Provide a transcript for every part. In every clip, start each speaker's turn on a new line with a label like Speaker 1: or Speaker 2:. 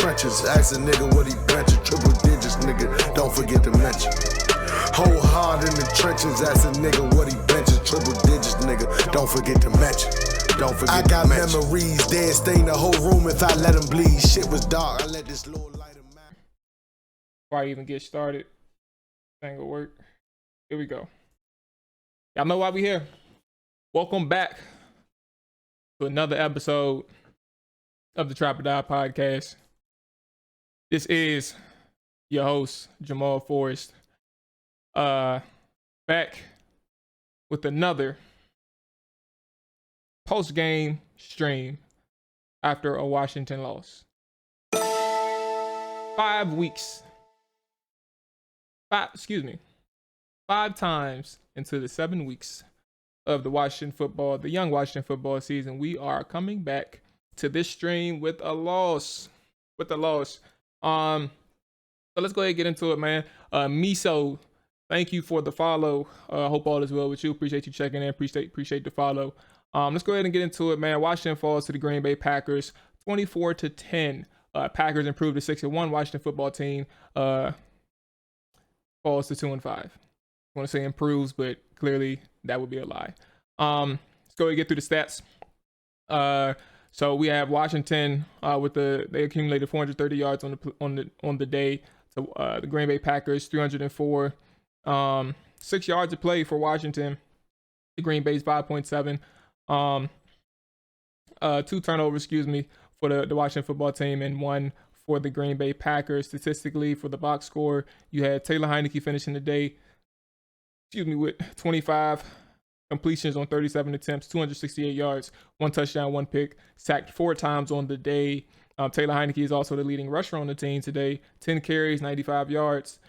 Speaker 1: trenches. Ask a nigga what he benching. Triple digits, nigga, don't forget to mention. Whole hard in the trenches. Ask a nigga what he benching. Triple digits, nigga, don't forget to mention. Don't forget I got memories, dead stain the whole room if I let them bleed. Shit was dark, I let this little light of mine.
Speaker 2: Before I even get started, thing will work. Here we go. Y'all know why we here. Welcome back to another episode of the Trap or Die podcast. This is your host, Jamal Forrest. Back with another post-game stream after a Washington loss. 5 weeks. 5 times into the 7 weeks of the young Washington football season, we are coming back to this stream with a loss. So let's go ahead and get into it, man. Miso, thank you for the follow. Hope all is well with you. Appreciate you checking in. Appreciate the follow. Let's go ahead and get into it, man. Washington falls to the Green Bay Packers 24-10. Packers improved to 6-1. Washington football team falls to 2-5. I want to say improves, but clearly that would be a lie. Let's go ahead and get through the stats. So we have Washington they accumulated 430 yards on the day. So the Green Bay Packers 304. 6 yards of play for Washington. The Green Bay's 5.7. 2 turnovers, for the Washington football team and 1 for the Green Bay Packers. Statistically, for the box score, you had Taylor Heinicke finishing the day, with 25 completions on 37 attempts, 268 yards, 1 touchdown, 1 pick, sacked 4 times on the day. Taylor Heinicke is also the leading rusher on the team today, 10 carries, 95 yards,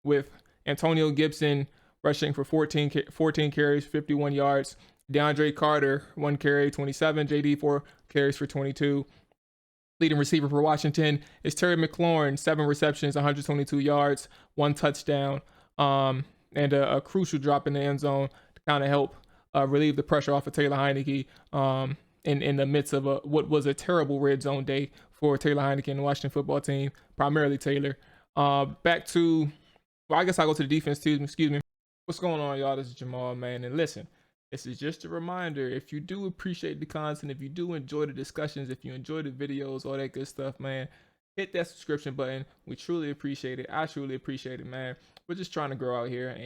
Speaker 2: with Antonio Gibson rushing for 14 carries, 51 yards. DeAndre Carter, 1 carry, 27. JD, 4 carries for 22. Leading receiver for Washington is Terry McLaurin, 7 receptions, 122 yards, 1 touchdown, and a crucial drop in the end zone to kind of help relieve the pressure off of Taylor Heinicke in the midst of what was a terrible red zone day for Taylor Heinicke and the Washington football team, primarily Taylor. Back to, I guess I'll go to the defense too, excuse me. What's going on, y'all? This is Jamal, man, and listen, this is just a reminder, if you do appreciate the content, if you do enjoy the discussions, if you enjoy the videos, all that good stuff, man, hit that subscription button. We truly appreciate it. I truly appreciate it, man. We're just trying to grow out here,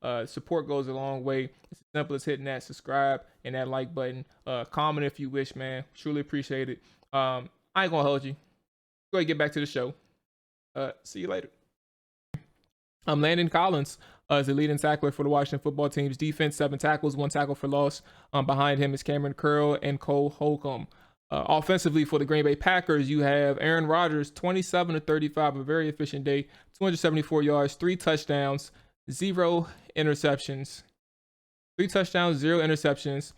Speaker 2: and support goes a long way. It's as simple as hitting that subscribe and that like button. Comment if you wish, man. Truly appreciate it. I ain't gonna hold you. Go ahead and get back to the show. See you later. Landon Collins is the leading tackler for the Washington football team's defense, 7 tackles, 1 tackle for loss. Behind him is Cameron Curl and Cole Holcomb. Offensively for the Green Bay Packers, you have Aaron Rodgers, 27-35, a very efficient day, 274 yards, 3 touchdowns, 0 interceptions. 3 touchdowns, 0 interceptions,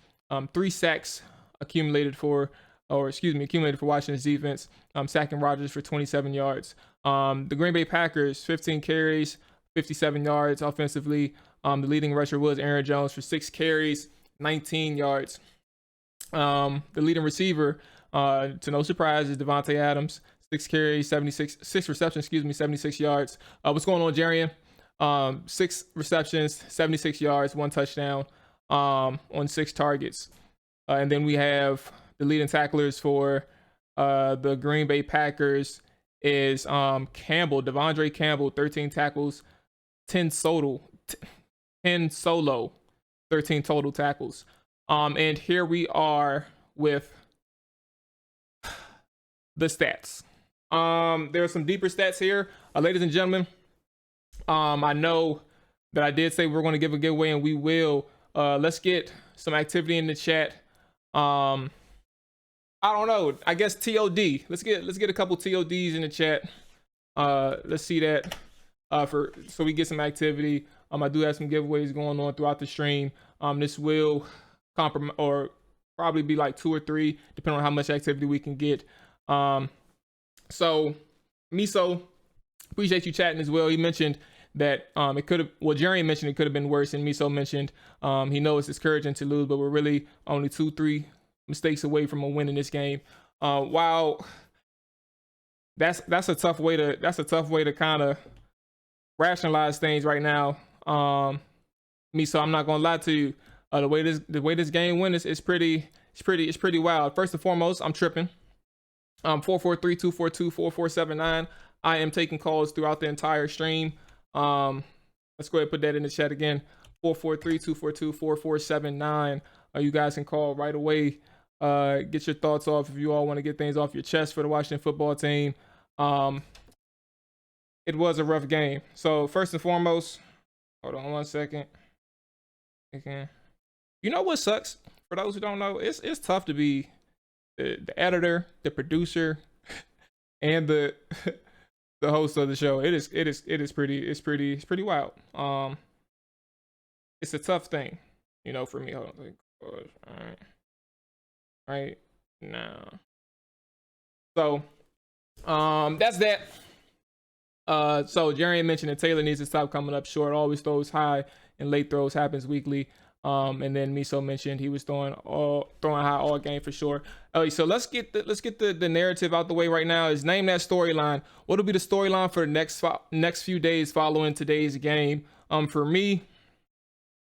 Speaker 2: 3 sacks accumulated for Washington's defense, sacking Rodgers for 27 yards. The Green Bay Packers, 15 carries, 57 yards offensively. The leading rusher was Aaron Jones for 6 carries, 19 yards. The leading receiver, to no surprise, is Devontae Adams, 6 carries, 6 receptions, 76 yards. What's going on, Jarian? 6 receptions, 76 yards, 1 touchdown, on 6 targets. And then we have the leading tacklers for the Green Bay Packers is Devondre Campbell, 13 tackles, 10 solo, 13 total tackles. And here we are with the stats. There are some deeper stats here, ladies and gentlemen. I know that I did say we're going to give a giveaway, and we will. Let's get some activity in the chat. I don't know. I guess TOD. Let's get a couple TODs in the chat. Let's see that. So we get some activity. I do have some giveaways going on throughout the stream. This will compromise or probably be like 2 or 3, depending on how much activity we can get. So Miso, appreciate you chatting as well. He mentioned that it could have, well, Jerry mentioned it could have been worse, and Miso mentioned he knows it's discouraging to lose, but we're really only 2-3 mistakes away from a win in this game. While that's a tough way to kind of rationalize things right now. So I'm not gonna lie to you. The way this game went is pretty wild. First and foremost, I'm tripping. 443-242-4479. I am taking calls throughout the entire stream. Let's go ahead and put that in the chat again. 443-242-4479. You guys can call right away. Get your thoughts off if you all want to get things off your chest for the Washington football team. It was a rough game. So first and foremost, hold on 1 second. Okay. You know what sucks? For those who don't know, it's tough to be the editor, the producer, and the the host of the show. It is pretty wild. It's a tough thing, for me. Hold on. All right now. So, that's that. So Jerry mentioned that Taylor needs to stop coming up short. Always throws high and late throws, happens weekly. And then Miso mentioned he was throwing high all game for sure. So let's get the narrative out the way right now. Is name that storyline. What will be the storyline for the next few days following today's game? For me,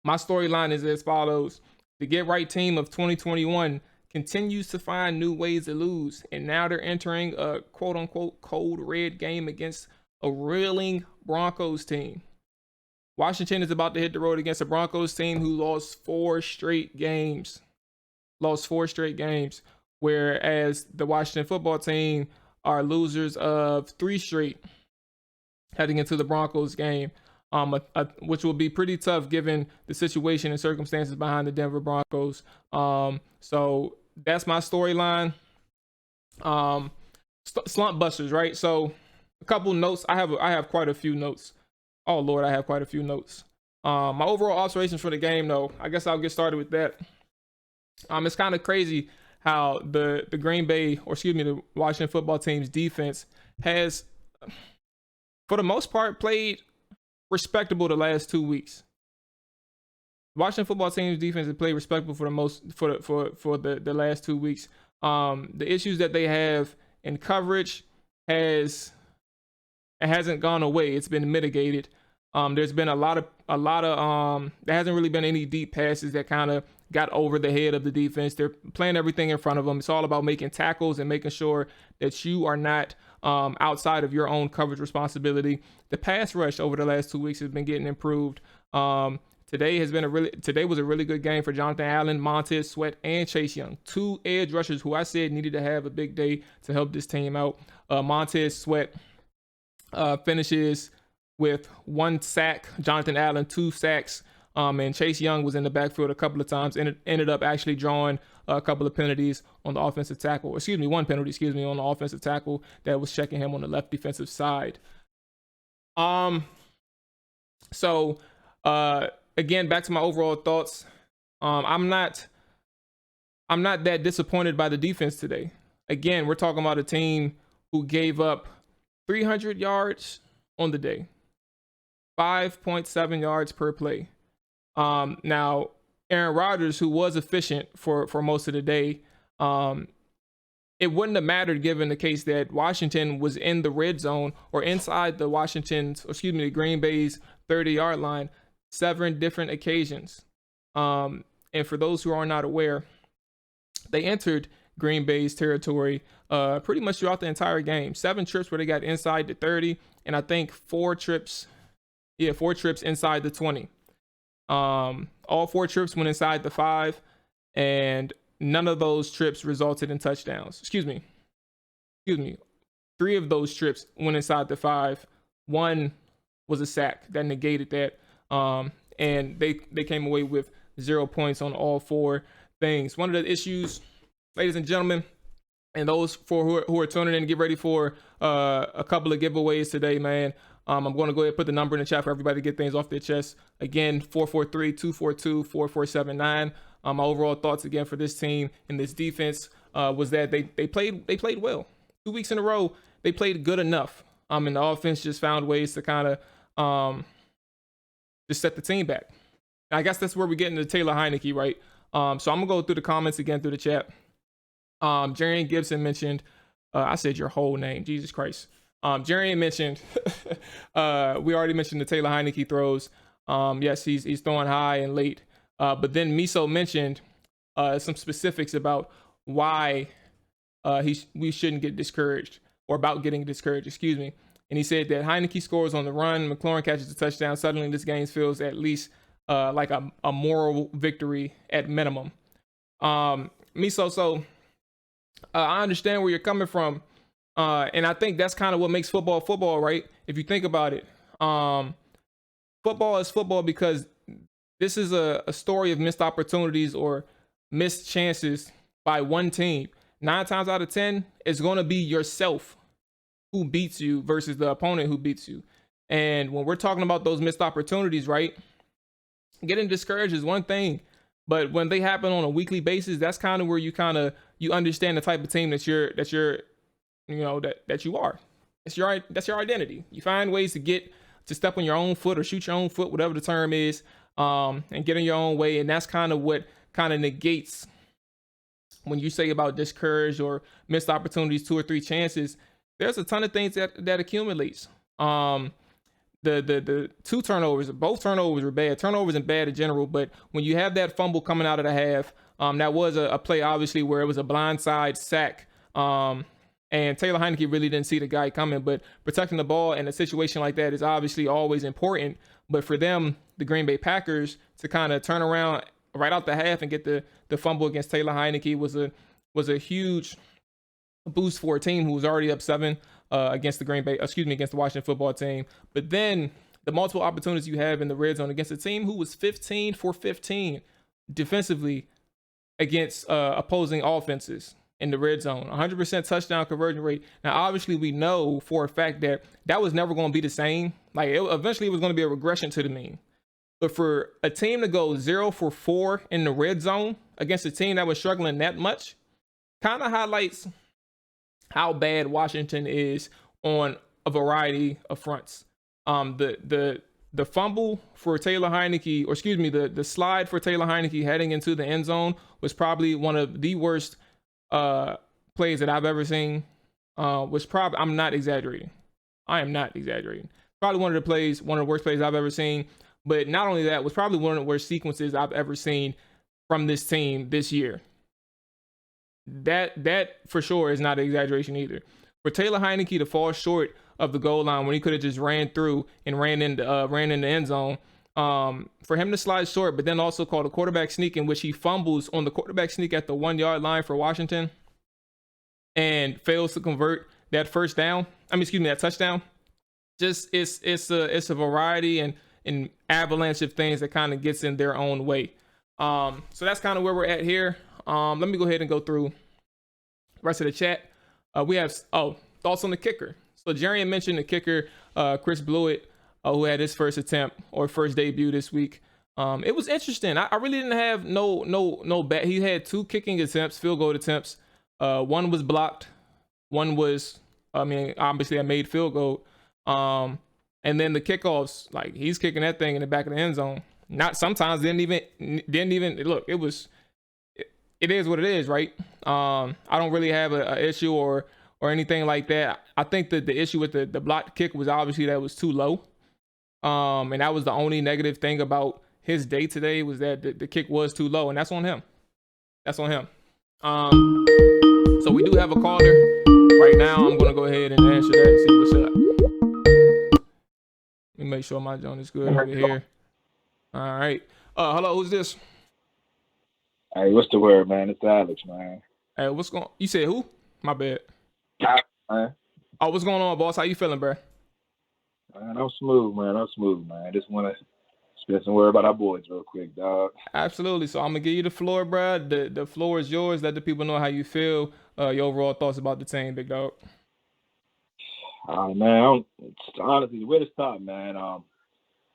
Speaker 2: my storyline is as follows: the get right team of 2021 continues to find new ways to lose, and now they're entering a quote unquote cold red game against a reeling Broncos team. Washington is about to hit the road against a Broncos team who lost 4 straight games. Whereas the Washington football team are losers of 3 straight heading into the Broncos game, which will be pretty tough given the situation and circumstances behind the Denver Broncos. So that's my storyline. Slump busters, right? So a couple notes. I have quite a few notes. Oh Lord, I have quite a few notes. My overall observations for the game, though, I guess I'll get started with that. It's kind of crazy how the Washington football team's defense has, for the most part, played respectable the last 2 weeks. Washington football team's defense has played respectable for the last 2 weeks. The issues that they have in coverage hasn't gone away. It's been mitigated. There's been a lot of there hasn't really been any deep passes that kind of got over the head of the defense. They're playing everything in front of them. It's all about making tackles and making sure that you are not outside of your own coverage responsibility. The pass rush over the last 2 weeks has been getting improved. Today was a really good game for Jonathan Allen, Montez Sweat, and Chase Young, 2 edge rushers who I said needed to have a big day to help this team out. Montez Sweat finishes with 1 sack, Jonathan Allen 2 sacks, and Chase Young was in the backfield a couple of times and ended up actually drawing a couple of penalties on the offensive tackle. 1 penalty, on the offensive tackle that was checking him on the left defensive side. So again, back to my overall thoughts. I'm not that disappointed by the defense today. Again, we're talking about a team who gave up 300 yards on the day, 5.7 yards per play. Now, Aaron Rodgers, who was efficient for most of the day, it wouldn't have mattered given the case that Washington was in the red zone or inside the Green Bay's 30-yard line 7 different occasions. And for those who are not aware, they entered Green Bay's territory pretty much throughout the entire game. 7 trips where they got inside the 30, and I think 4 trips inside the 20. All 4 trips went inside the 5, and none of those trips resulted in touchdowns. Excuse me. 3 of those trips went inside the 5. 1 was a sack that negated that. And they came away with 0 points on all 4 things. One of the issues, ladies and gentlemen, and those who are tuning in, get ready for a couple of giveaways today, man. I'm going to go ahead and put the number in the chat for everybody to get things off their chest. Again, 443-242-4479. My overall thoughts again for this team and this defense was that they played well. 2 weeks in a row, they played good enough. And the offense just found ways to kind of just set the team back. And I guess that's where we get into Taylor Heinicke, right? So I'm gonna go through the comments again through the chat. Jerry Gibson mentioned I said your whole name, Jesus Christ. Jerry mentioned, we already mentioned the Taylor Heineke throws. Yes, he's throwing high and late. But then Miso mentioned some specifics about why we shouldn't get discouraged, or about getting discouraged, excuse me. And he said that Heineke scores on the run, McLaurin catches a touchdown. Suddenly, this game feels at least like a moral victory at minimum. Miso, so I understand where you're coming from. And I think that's kind of what makes football, right? If you think about it, football is football because this is a story of missed opportunities or missed chances by one team. 9 times out of 10, it's going to be yourself who beats you versus the opponent who beats you. And when we're talking about those missed opportunities, right? Getting discouraged is one thing, but when they happen on a weekly basis, that's kind of where you understand the type of team that you are. That's your identity. You find ways to step on your own foot or shoot your own foot, whatever the term is, and get in your own way. And that's kind of what kind of negates when you say about discouraged or missed opportunities, 2 or 3 chances. There's a ton of things that accumulates. The 2 turnovers, both turnovers were bad. Turnovers and bad in general, but when you have that fumble coming out of the half, that was a play obviously where it was a blindside sack. And Taylor Heineke really didn't see the guy coming, but protecting the ball in a situation like that is obviously always important. But for them, the Green Bay Packers, to kind of turn around right out the half and get the fumble against Taylor Heineke was a huge boost for a team who was already up 7 against the Washington football team. But then the multiple opportunities you have in the red zone against a team who was 15 for 15 defensively against opposing offenses in the red zone, 100% touchdown conversion rate. Now, obviously, we know for a fact that was never going to be the same. Like, eventually, it was going to be a regression to the mean. But for a team to go 0 for 4 in the red zone against a team that was struggling that much, kind of highlights how bad Washington is on a variety of fronts. The fumble for Taylor Heineke, or excuse me, the slide for Taylor Heineke heading into the end zone was probably one of the worst plays that I've ever seen. I'm not exaggerating. I am not exaggerating. Probably one of the worst plays I've ever seen. But not only that, was probably one of the worst sequences I've ever seen from this team this year. That for sure is not an exaggeration either. For Taylor Heineke to fall short of the goal line when he could have just ran through and ran in the end zone, for him to slide short, but then also called a quarterback sneak in which he fumbles on the quarterback sneak at the 1-yard line for Washington and fails to convert that that touchdown. Just it's a variety and an avalanche of things that kind of gets in their own way. So that's kind of where we're at here. Let me go ahead and go through the rest of the chat. We have thoughts on the kicker. So Jerry mentioned the kicker, Chris Blewett, who had his first attempt or first debut this week. It was interesting. I really didn't have no bet. He had 2 kicking attempts, field goal attempts. One was blocked. One was, obviously a made field goal. And then the kickoffs, like he's kicking that thing in the back of the end zone. Not sometimes didn't even look. It is what it is, right? I don't really have a issue or anything like that. I think that the issue with the blocked kick was obviously that it was too low. And that was the only negative thing about his day today, was that the kick was too low, and that's on him. That's on him. So we do have a caller right now. I'm gonna go ahead and answer that and see what's up. Let me make sure my joint is good over here. All right. Hello, who's this?
Speaker 3: Hey, what's the word, man? It's Alex, man.
Speaker 2: Hey, what's going on? You said who? My bad.
Speaker 3: Man.
Speaker 2: Oh, what's going on, boss? How you feeling, bro?
Speaker 3: Man, I'm smooth, man. Just want to spend some word about our boys real quick, dog.
Speaker 2: Absolutely. So I'm going to give you the floor, bro. The floor is yours. Let the people know how you feel, your overall thoughts about the team, big dog.
Speaker 3: Man, honestly, where to start, man?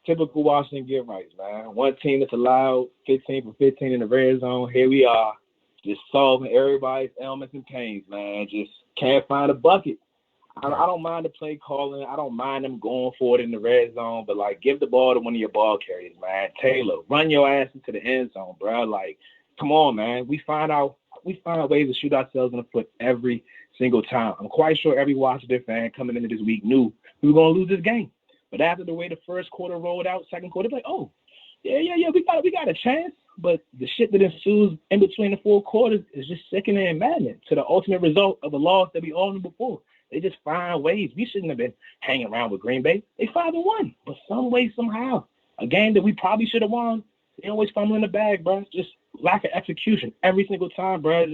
Speaker 3: Typical Washington get right, man. One team that's allowed 15 for 15 in the red zone. Here we are, just solving everybody's ailments and pains, man. Just can't find a bucket. I don't mind the play calling. I don't mind them going for it in the red zone, but, like, give the ball to one of your ball carriers, man. Taylor, run your ass into the end zone, bro. Like, come on, man. We find ways to shoot ourselves in the foot every single time. I'm quite sure every Washington fan coming into this week knew we were going to lose this game. But after the way the first quarter rolled out, second quarter, like, oh, yeah, we got a chance. But the shit that ensues in between the four quarters is just sickening and maddening to the ultimate result of a loss that we all knew before. They just find ways. We shouldn't have been hanging around with Green Bay. They 5-1, but some way, somehow, a game that we probably should have won, they always fumble in the bag, bro. Just lack of execution every single time, bro.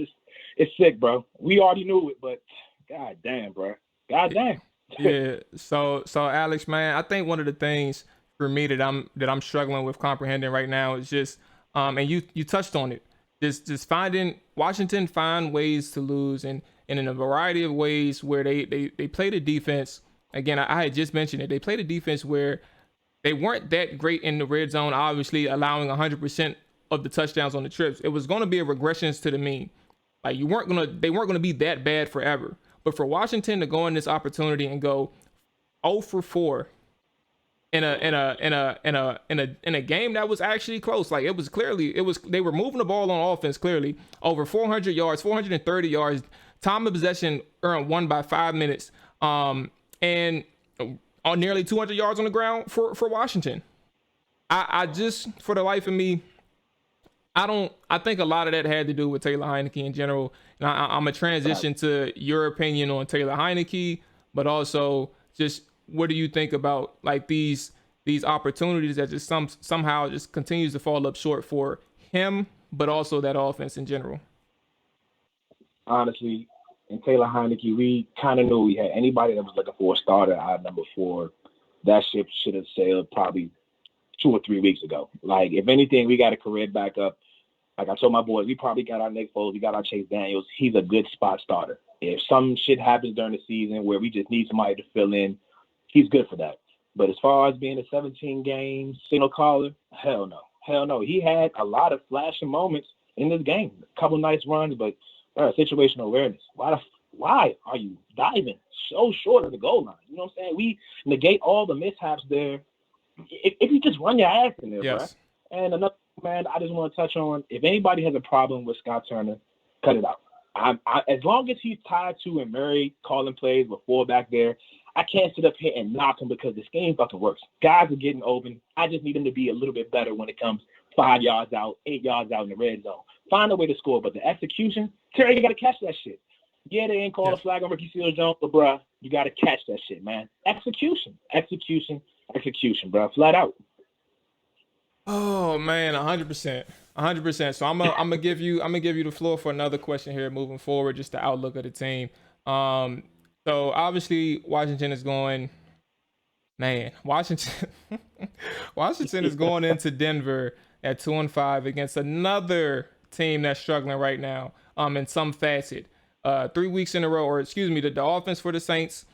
Speaker 3: It's sick, bro. We already knew it, but god damn, bro. God damn.
Speaker 2: Yeah. So Alex, man, I think one of the things for me that I'm struggling with comprehending right now is just and you touched on it. Just finding Washington find ways to lose and in a variety of ways where they play the defense. Again, I had just mentioned it. They play the defense where they weren't that great in the red zone, obviously allowing 100% of the touchdowns on the trips. It was going to be a regression to the mean. Like they weren't going to be that bad forever. But for Washington to go in this opportunity and go 0 for 4 in a game that was actually close, like they were moving the ball on offense clearly over 400 yards, 430 yards, time of possession earned 1 by 5 minutes, and on nearly 200 yards on the ground for Washington. I just, for the life of me, I think a lot of that had to do with Taylor Heinicke in general. And I'm a transition to your opinion on Taylor Heinicke, but also just what do you think about like these opportunities that just somehow just continues to fall up short for him, but also that offense in general?
Speaker 3: Honestly, in Taylor Heinicke, we kind of knew we had anybody that was looking for a starter out number 4. That ship should have sailed probably 2 or 3 weeks ago. Like, if anything, we got to career back up. Like I told my boys, we probably got our Nick Foles, we got our Chase Daniels. He's a good spot starter. If some shit happens during the season where we just need somebody to fill in, he's good for that. But as far as being a 17-game signal caller, hell no. Hell no. He had a lot of flashing moments in this game. A couple nice runs, but situational awareness. Why are you diving so short of the goal line? You know what I'm saying? We negate all the mishaps there. If you just run your ass in there,
Speaker 2: yes.
Speaker 3: Bro. And another, man, I just want to touch on, if anybody has a problem with Scott Turner, cut it out. As long as he's tied to and Murray calling plays with 4 back there, I can't sit up here and knock him because this game fucking works. Guys are getting open. I just need him to be a little bit better when it comes 5 yards out, 8 yards out in the red zone. Find a way to score, but the execution, Terry, you got to catch that shit. Yeah, they ain't called a flag on Ricky Seals-Jones, but, bruh, you got to catch that shit, man. Execution, bro. Flat out.
Speaker 2: Oh man, 100%. So I'm gonna give you the floor for another question here moving forward, just the outlook of the team. So obviously Washington is going. Man, Washington is going into Denver at 2-5 against another team that's struggling right now. In some facet. 3 weeks in a row, or excuse me, the offense for the Saints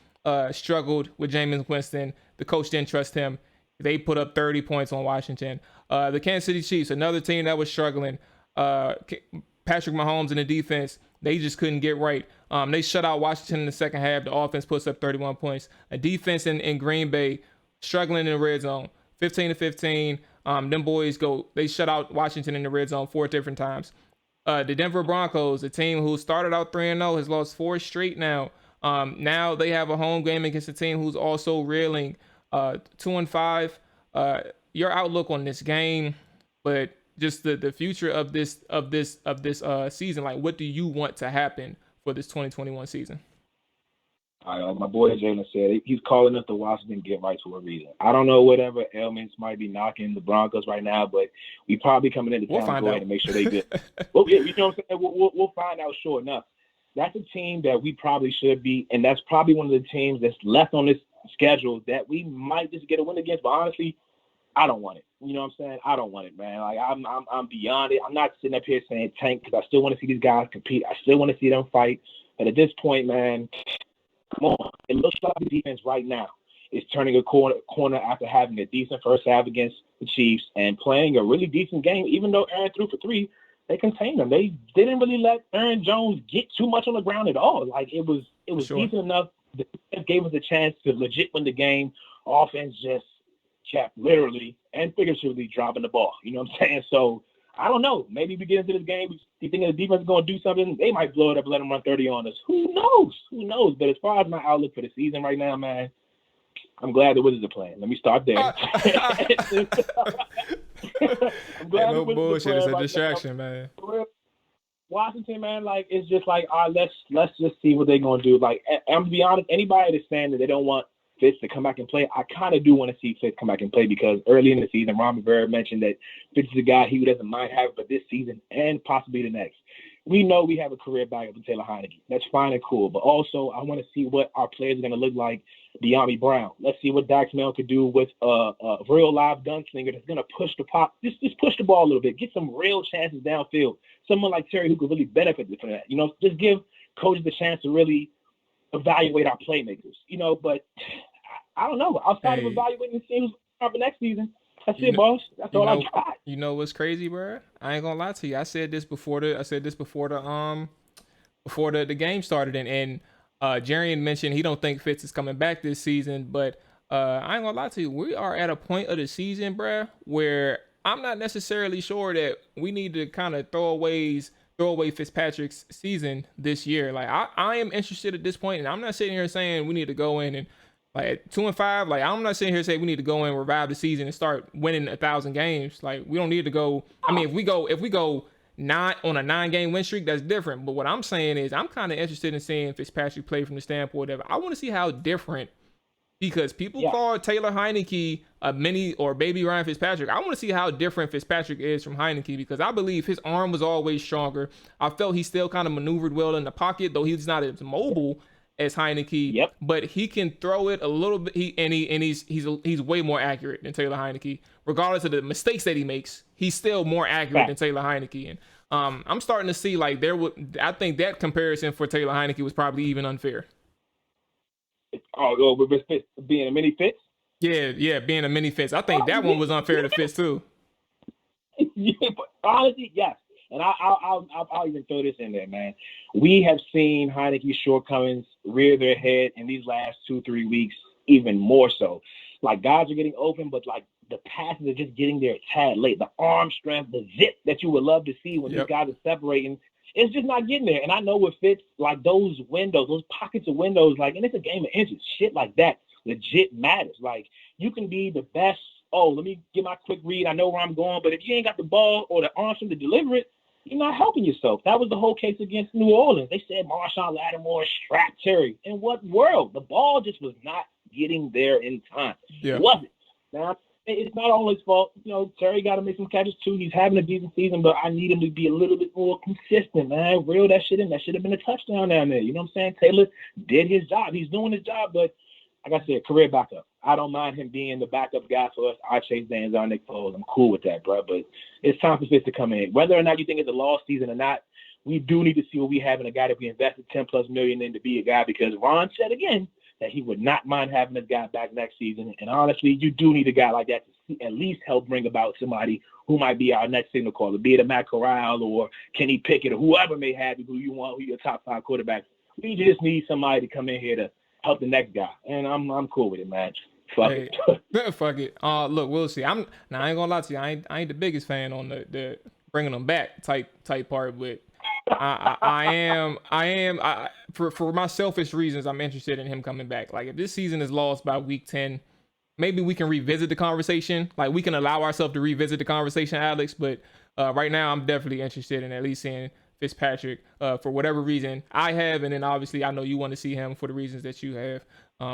Speaker 2: struggled with Jameis Winston. The coach didn't trust him. They put up 30 points on Washington. The Kansas City Chiefs, another team that was struggling. Patrick Mahomes and the defense, they just couldn't get right. They shut out Washington in the second half. The offense puts up 31 points. A defense in Green Bay struggling in the red zone, 15-15. Them boys they shut out Washington in the red zone 4 different times. The Denver Broncos, a team who started out 3-0, has lost 4 straight now. Now they have a home game against a team who's also reeling 2-5. Your outlook on this game, but just the future of this season. Like, what do you want to happen for this 2021 season?
Speaker 3: My boy Jalen said he's calling us the Washington get right for a reason. I don't know whatever ailments might be knocking the Broncos right now, but we probably coming into town to make sure they good. Well, yeah, you know what I'm saying? We'll find out sure enough. That's a team that we probably should be, and that's probably one of the teams that's left on this schedule that we might just get a win against. But honestly, I don't want it. You know what I'm saying? I don't want it, man. Like I'm beyond it. I'm not sitting up here saying tank because I still want to see these guys compete. I still want to see them fight. But at this point, man, come on. It looks like the defense right now is turning a corner after having a decent first half against the Chiefs and playing a really decent game. Even though Aaron threw for 3, they contained them. They didn't really let Aaron Jones get too much on the ground at all. Like it was decent enough. The defense gave us a chance to legit win the game. Offense just kept literally and figuratively dropping the ball. You know what I'm saying? So I don't know. Maybe we get into this game, you think the defense is going to do something, they might blow it up and let them run 30 on us. Who knows? Who knows? But as far as my outlook for the season right now, man, I'm glad the Wizards are playing. Let me start there. I'm glad
Speaker 2: no
Speaker 3: the Wizards
Speaker 2: bullshit.
Speaker 3: are
Speaker 2: It's
Speaker 3: playing
Speaker 2: a
Speaker 3: right
Speaker 2: distraction,
Speaker 3: now.
Speaker 2: man.
Speaker 3: Washington, man, like, it's just like, all right, let's just see what they're going to do. Like, I'm to be honest, anybody that's saying that they don't want Fitz to come back and play, I kind of do want to see Fitz come back and play, because early in the season, Ron Rivera mentioned that Fitz is a guy he doesn't mind having for this season and possibly the next. We know we have a career backup in Taylor Heineke. That's fine and cool. But also, I want to see what our players are going to look like beyond Brown. Let's see what Dax Mel could do with a real live gunslinger that's going to push the pop, just push the ball a little bit, get some real chances downfield. Someone like Terry who could really benefit from that. You know, just give coaches the chance to really evaluate our playmakers. You know, but I don't know. Outside of evaluating the teams for next season, that's it, boss. That's all I got.
Speaker 2: You know what's crazy, bro? I ain't gonna lie to you. I said this before the game started, and Jarian mentioned he don't think Fitz is coming back this season, but I ain't gonna lie to you. We are at a point of the season, bro, where I'm not necessarily sure that we need to kind of throw away Fitzpatrick's season this year. Like I am interested at this point, and I'm not sitting here saying we need to go in and like 2-5. Like I'm not sitting here saying we need to go and revive the season and start winning 1,000 games. Like we don't need to go. I mean, if we go not on a 9-game win streak, that's different. But what I'm saying is I'm kind of interested in seeing Fitzpatrick play from the standpoint of I want to see how different, because people call Taylor Heineke a mini or baby Ryan Fitzpatrick. I want to see how different Fitzpatrick is from Heineke, because I believe his arm was always stronger. I felt he still kind of maneuvered well in the pocket, though he's not as mobile as Heineke, but he can throw it a little bit. He's way more accurate than Taylor Heineke, regardless of the mistakes that he makes. He's still more accurate than Taylor Heineke, and I'm starting to see like I think that comparison for Taylor Heineke was probably even unfair.
Speaker 3: Oh, with Fitz being a mini Fitz?
Speaker 2: Yeah, being a mini Fitz. I think that one was unfair to Fitz too.
Speaker 3: Yeah, but honestly, yes. And I'll even throw this in there, man. We have seen Heineke's shortcomings rear their head in these last 2-3 weeks, even more so. Like, guys are getting open, but like the passes are just getting there a tad late. The arm strength, the zip that you would love to see when these guys are separating, it's just not getting there. And I know with Fitz, like those windows, those pockets of windows, like, and it's a game of inches, shit like that legit matters. Like, you can be the best. Oh, let me get my quick read. I know where I'm going, but if you ain't got the ball or the arm strength to deliver it, you're not helping yourself. That was the whole case against New Orleans. They said Marshawn Lattimore strapped Terry. In what world? The ball just was not getting there in time. It wasn't. Now, it's not all his fault. You know, Terry got to make some catches too. He's having a decent season, but I need him to be a little bit more consistent, man. Reel that shit in. That should have been a touchdown down there. You know what I'm saying? Taylor did his job. He's doing his job, but like I said, career backup. I don't mind him being the backup guy for us. I chase Dan's on Nick Foles. I'm cool with that, bro. But it's time for Fitz to come in. Whether or not you think it's a lost season or not, we do need to see what we have in a guy that we invested $10+ million in to be a guy, because Ron said again that he would not mind having this guy back next season. And honestly, you do need a guy like that to at least help bring about somebody who might be our next signal caller, be it a Matt Corral or Kenny Pickett or whoever may have you, who you want, who your top 5 quarterbacks. We just need somebody to come in here to help the next guy, and I'm cool with it, man. Fuck it.
Speaker 2: Fuck it. Look, we'll see. I ain't gonna lie to you. I ain't the biggest fan on the bringing them back type part, but I am for my selfish reasons, I'm interested in him coming back. Like, if this season is lost by week 10, maybe we can revisit the conversation. Like, we can allow ourselves to revisit the conversation, Alex. But right now, I'm definitely interested in at least seeing Fitzpatrick for whatever reason I have, and then obviously I know you want to see him for the reasons that you have.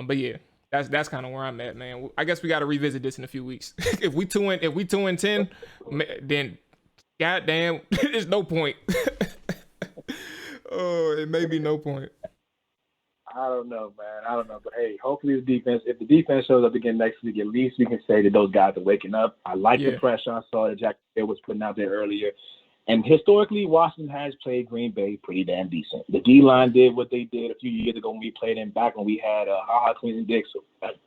Speaker 2: But yeah, that's kind of where I'm at, man. I guess we got to revisit this in a few weeks. if we 2-10, then goddamn, there's no point. Oh, it may be no point.
Speaker 3: I don't know, man. I don't know, but hey, hopefully if the defense shows up again next week, at least we can say that those guys are waking up. I like the pressure I saw that Jack was putting out there earlier. And historically, Washington has played Green Bay pretty damn decent. The D-line did what they did a few years ago when we played them, back when we had Ha-Ha, Queen, and Dix.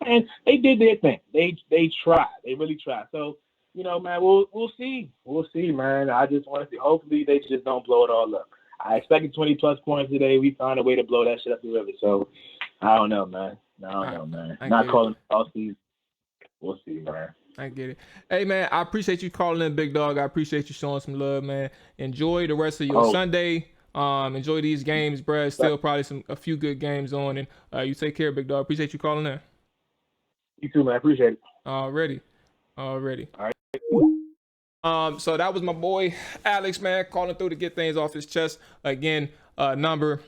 Speaker 3: And they did their thing. They tried. They really tried. So, you know, man, we'll see. We'll see, man. I just want to see. Hopefully they just don't blow it all up. I expected 20+ points today. We found a way to blow that shit up the river. So, I don't know, man. Not calling it all season. We'll see, man.
Speaker 2: I get it. Hey, man, I appreciate you calling in, big dog. I appreciate you showing some love, man. Enjoy the rest of your Sunday. Enjoy these games, bruh. Still probably a few good games on, and you take care, big dog. Appreciate you calling in.
Speaker 3: You too, man. I appreciate it.
Speaker 2: Already.
Speaker 3: All right.
Speaker 2: So that was my boy Alex, man, calling through to get things off his chest. Again, number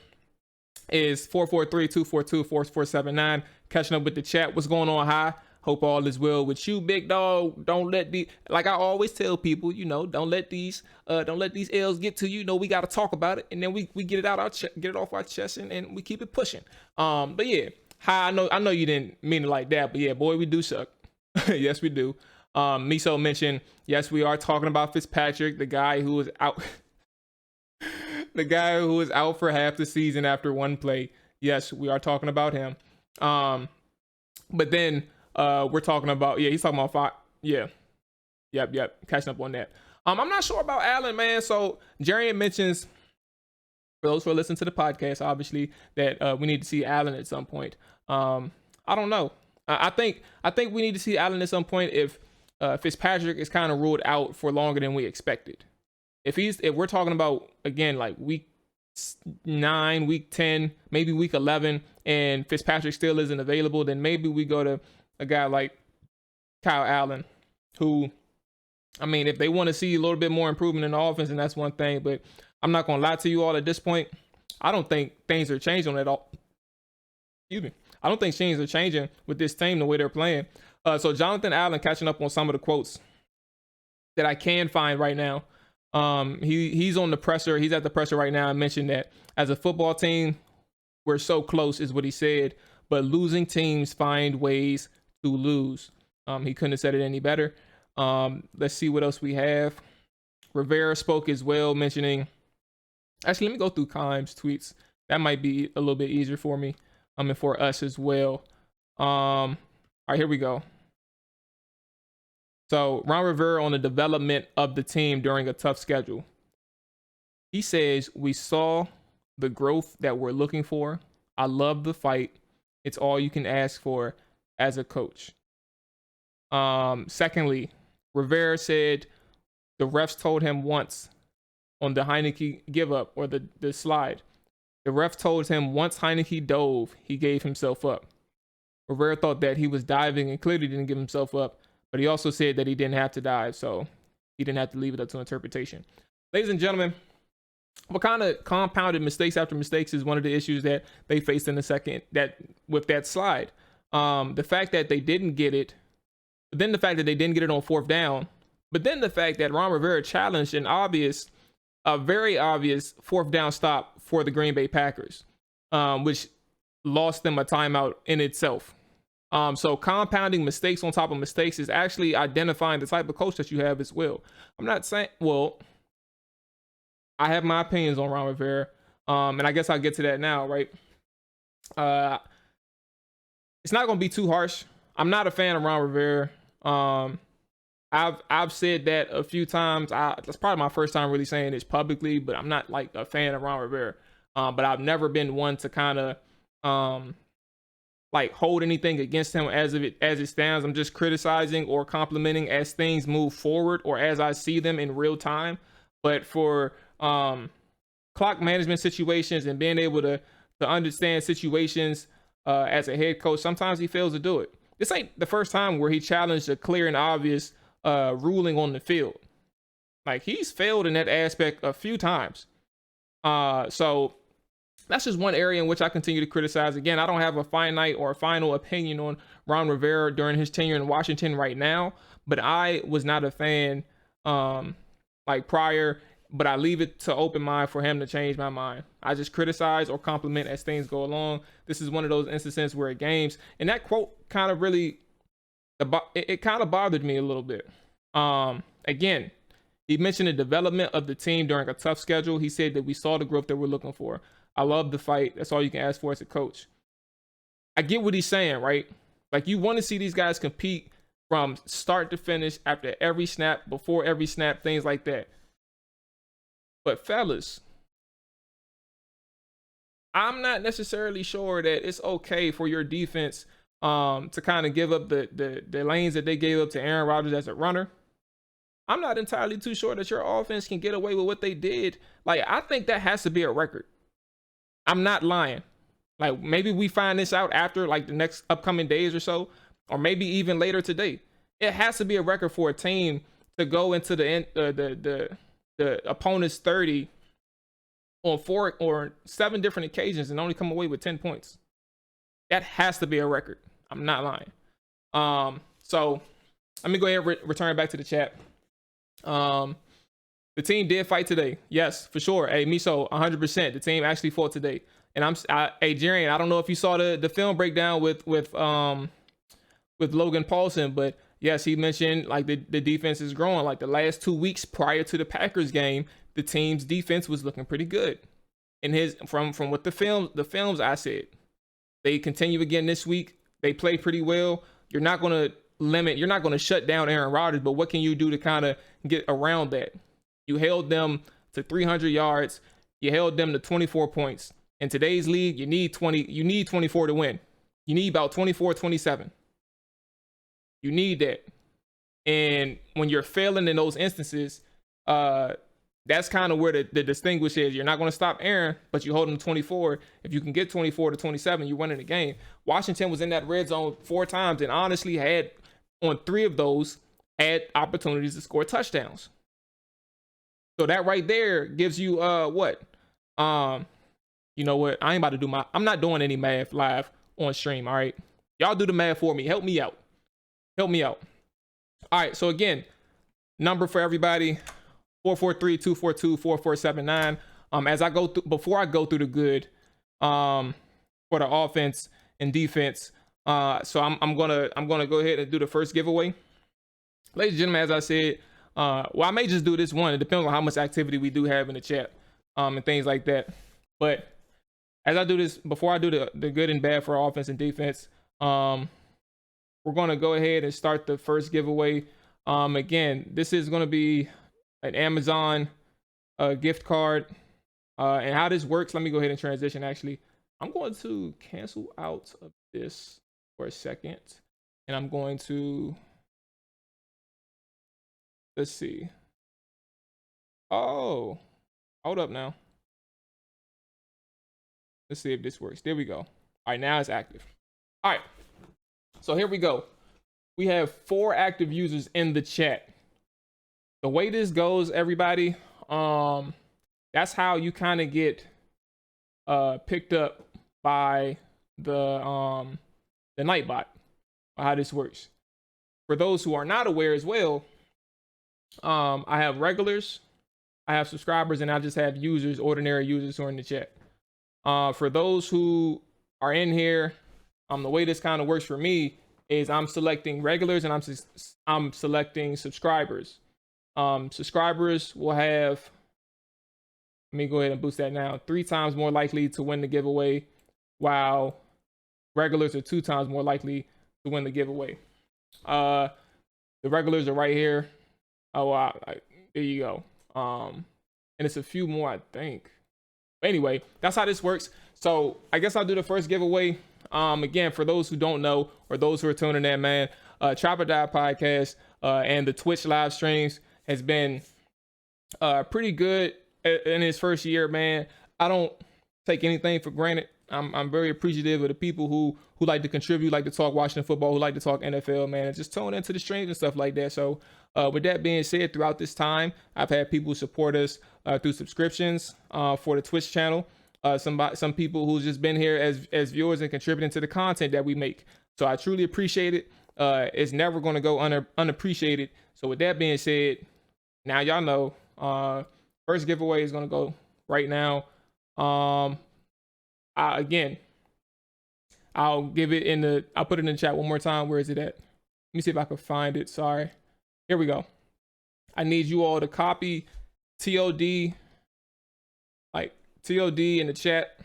Speaker 2: is 443-242-4479. Catching up with the chat. What's going on, Hi? Hope all is well with you, big dog. Don't let like I always tell people, don't let these L's get to you. We got to talk about it, and then we get it get it off our chest, and we keep it pushing. But yeah, Hi, I know you didn't mean it like that, but yeah, boy, we do suck. Yes, we do. Miso mentioned, yes, we are talking about Fitzpatrick, the guy who was out, the guy who was out for half the season after one play. Yes, we are talking about him. But then we're talking about, he's talking about five. Yeah. Yep. Catching up on that. I'm not sure about Allen, man. So Jerry mentions, for those who are listening to the podcast, obviously, that we need to see Allen at some point. I don't know. I think we need to see Allen at some point if Fitzpatrick is kind of ruled out for longer than we expected. If we're talking about, again, like week 9, week 10, maybe week 11, and Fitzpatrick still isn't available, then maybe we go to a guy like Kyle Allen, who, I mean, if they want to see a little bit more improvement in the offense, then that's one thing. But I'm not going to lie to you all at this point. I don't think things are changing at all. Excuse me. I don't think things are changing with this team the way they're playing. So Jonathan Allen, catching up on some of the quotes that I can find right now. He's on the presser. He's at the presser right now. I mentioned that as a football team, we're so close, is what he said. But losing teams find ways to lose. He couldn't have said it any better. Let's see what else we have. Rivera spoke as well, mentioning. Actually, let me go through Kime's tweets. That might be a little bit easier for me. And for us as well. All right, here we go. So Ron Rivera on the development of the team during a tough schedule. He says, we saw the growth that we're looking for. I love the fight. It's all you can ask for as a coach. Secondly, Rivera said the refs told him once on the Heineke give up or the slide. The ref told him once Heineke dove, he gave himself up. Rivera thought that he was diving and clearly didn't give himself up, but he also said that he didn't have to dive, so he didn't have to leave it up to interpretation. Ladies and gentlemen, what kind of compounded mistakes after mistakes is one of the issues that they faced in the second with that slide. The fact that they didn't get it, but then the fact that they didn't get it on 4th down, but then the fact that Ron Rivera challenged a very obvious 4th down stop for the Green Bay Packers, which lost them a timeout in itself. So compounding mistakes on top of mistakes is actually identifying the type of coach that you have as well. I'm not saying, I have my opinions on Ron Rivera, and I guess I'll get to that now, right? It's not going to be too harsh. I'm not a fan of Ron Rivera. I've said that a few times. That's probably my first time really saying this publicly, but I'm not like a fan of Ron Rivera. But I've never been one to kind of like hold anything against him as it stands. I'm just criticizing or complimenting as things move forward or as I see them in real time. But for clock management situations and being able to understand situations as a head coach, sometimes he fails to do it. This ain't the first time where he challenged a clear and obvious ruling on the field. Like, he's failed in that aspect a few times. So that's just one area in which I continue to criticize. Again, I don't have a finite or a final opinion on Ron Rivera during his tenure in Washington right now, but I was not a fan like prior, but I leave it to open mind for him to change my mind. I just criticize or compliment as things go along. This is one of those instances where at games, and that quote kind of really, it kind of bothered me a little bit. Again, he mentioned the development of the team during a tough schedule. He said that we saw the growth that we're looking for. I love the fight. That's all you can ask for as a coach. I get what he's saying, right? Like, you want to see these guys compete from start to finish, after every snap, before every snap, things like that. But fellas, I'm not necessarily sure that it's okay for your defense to kind of give up the lanes that they gave up to Aaron Rodgers as a runner. I'm not entirely too sure that your offense can get away with what they did. Like, I think that has to be a record. I'm not lying. Like, maybe we find this out after like the next upcoming days or so, or maybe even later today. It has to be a record for a team to go into the opponent's 30 on 4 or 7 different occasions and only come away with 10 points. That has to be a record. I'm not lying. So let me go ahead and return back to the chat. The team did fight today. Yes, for sure. Hey, Miso, 100%. The team actually fought today. And hey, Jarian, I don't know if you saw the film breakdown with Logan Paulson, but yes, he mentioned like the defense is growing. Like the last 2 weeks prior to the Packers game, the team's defense was looking pretty good. And from what the films I said, they continue again this week. They play pretty well. You're not going to shut down Aaron Rodgers, but what can you do to kind of get around that? You held them to 300 yards. You held them to 24 points. In today's league, you need 24 to win. You need about 24, 27. You need that. And when you're failing in those instances, that's kind of where the distinguish is. You're not going to stop Aaron, but you hold him to 24. If you can get 24 to 27, you're winning the game. Washington was in that red zone 4 times and honestly had, on 3 of those, had opportunities to score touchdowns. So that right there gives you what? You know what? I'm not doing any math live on stream, all right? Y'all do the math for me. Help me out. All right, so again, number for everybody, 443-242-4479. As I go through, before I go through the good for the offense and defense, so I'm gonna go ahead and do the first giveaway. Ladies and gentlemen, as I said, well, I may just do this one. It depends on how much activity we do have in the chat, and things like that. But as I do this, before I do the good and bad for offense and defense, we're going to go ahead and start the first giveaway. Again, this is going to be an Amazon gift card. And how this works, let me go ahead and transition. Actually, I'm going to cancel out of this for a second. And I'm going to, let's see. Oh, hold up now. Let's see if this works. There we go. All right, now it's active. All right. So here we go. We have 4 active users in the chat. The way this goes, everybody, that's how you kind of get picked up by the Nightbot, how this works. For those who are not aware as well, I have regulars, I have subscribers, and I just have users, ordinary users who are in the chat. For those who are in here, the way this kind of works for me is I'm selecting regulars and I'm selecting subscribers. Subscribers will have, let me go ahead and boost that now, 3 times more likely to win the giveaway, while regulars are 2 times more likely to win the giveaway. The regulars are right here. Oh, there you go. And it's a few more, I think. Anyway, that's how this works. So I guess I'll do the first giveaway. Again, for those who don't know, or those who are tuning in, man, Trap or Die podcast and the Twitch live streams has been pretty good in his first year, man. I don't take anything for granted. I'm very appreciative of the people who like to contribute, like to talk Washington football, who like to talk NFL, man, and just tune into the streams and stuff like that. So with that being said, throughout this time, I've had people support us through subscriptions for the Twitch channel. Some people who's just been here as viewers and contributing to the content that we make. So I truly appreciate it. It's never going to go unappreciated. So with that being said, now y'all know, first giveaway is going to go right now. Again, I'll give it I'll put it in the chat one more time. Where is it at? Let me see if I can find it. Sorry. Here we go. I need you all to copy TOD, like TOD in the chat,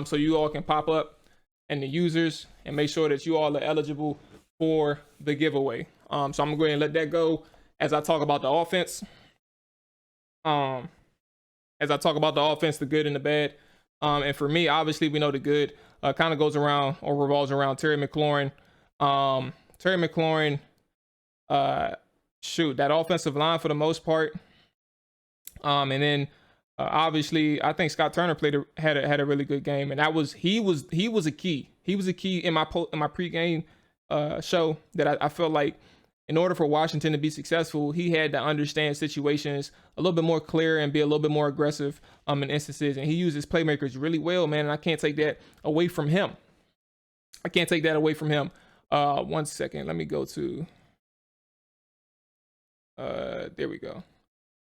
Speaker 2: so you all can pop up and the users, and make sure that you all are eligible for the giveaway. So I'm gonna go ahead and let that go as I talk about the offense. As I talk about the offense, the good and the bad. And for me, obviously, we know the good kind of goes around or revolves around Terry McLaurin Terry McLaurin, that offensive line for the most part. And then obviously I think Scott Turner had a really good game, and he was a key. He was a key in my pregame show that I felt like in order for Washington to be successful, he had to understand situations a little bit more clear and be a little bit more aggressive in instances. And he used his playmakers really well, man. And I can't take that away from him. 1 second. Let me go to. There we go.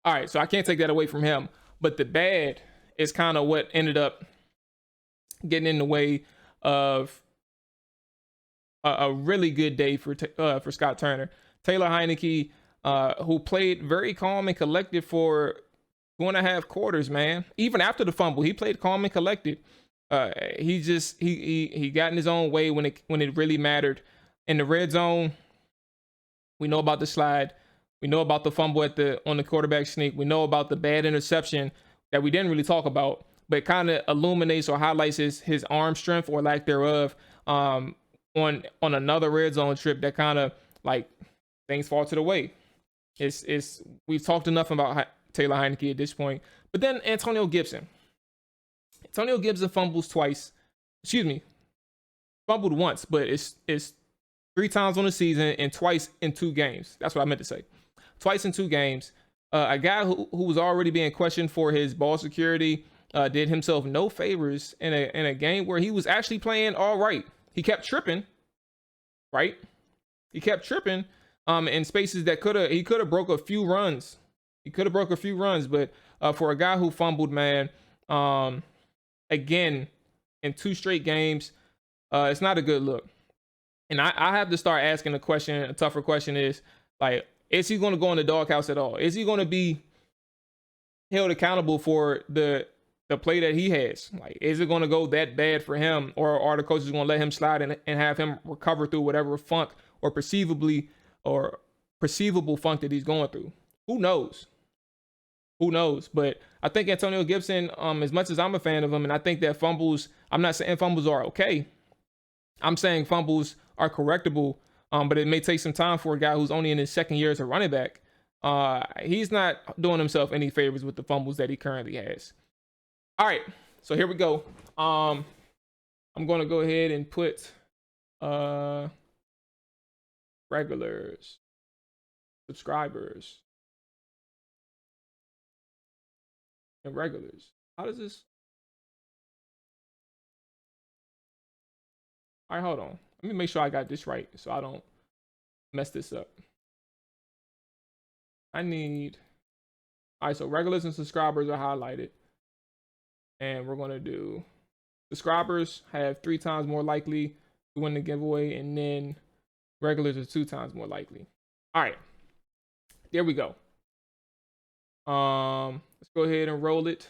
Speaker 2: All right, so I can't take that away from him. But the bad is kind of what ended up getting in the way of a really good day for Scott Turner. Taylor Heineke, who played very calm and collected for 2.5 quarters, man. Even after the fumble, he played calm and collected. He got in his own way when it really mattered. In the red zone, we know about the slide. We know about the fumble on the quarterback sneak. We know about the bad interception that we didn't really talk about, but kind of illuminates or highlights his arm strength or lack thereof on another red zone trip that kind of like things fall to the way. We've talked enough about Taylor Heineke at this point. But then Antonio Gibson fumbles twice. Fumbled once, but it's 3 times on the season and twice in 2 games. That's what I meant to say. Twice in 2 games. A guy who was already being questioned for his ball security did himself no favors in a game where he was actually playing all right. He kept tripping, right? He kept tripping in spaces that he could have broke a few runs. But for a guy who fumbled, man, again in 2 straight games, it's not a good look. And I have to start asking a tougher question is, like, is he going to go in the doghouse at all? Is he going to be held accountable for the play that he has? Like, is it going to go that bad for him, or are the coaches going to let him slide and have him recover through whatever funk or perceivable funk that he's going through? Who knows? But I think Antonio Gibson, as much as I'm a fan of him, and I think that fumbles, I'm not saying fumbles are okay. I'm saying fumbles are correctable, but it may take some time for a guy who's only in his 2nd year as a running back. He's not doing himself any favors with the fumbles that he currently has. All right, so here we go. I'm going to go ahead and put regulars, subscribers, and regulars. How does this? All right, hold on. Let me make sure I got this right so I don't mess this up. All right, so regulars and subscribers are highlighted. And we're going to do subscribers have 3 times more likely to win the giveaway, and then regulars are 2 times more likely. All right, there we go. Let's go ahead and roll it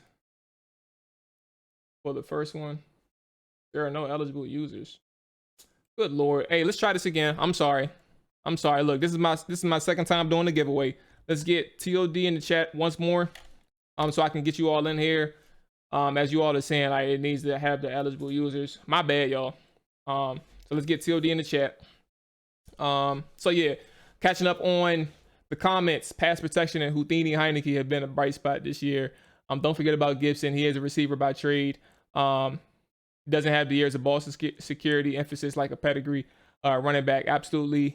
Speaker 2: for the first one. There are no eligible users. Good Lord. Hey, let's try this again. I'm sorry. Look, this is my 2nd time doing the giveaway. Let's get TOD in the chat once more, so I can get you all in here. As you all are saying, like, it needs to have the eligible users. My bad, y'all. So let's get TOD in the chat. So yeah, catching up on the comments. Pass protection and Houdini Heineke have been a bright spot this year. Don't forget about Gibson. He is a receiver by trade. Doesn't have the years of ball security emphasis like a pedigree running back. Absolute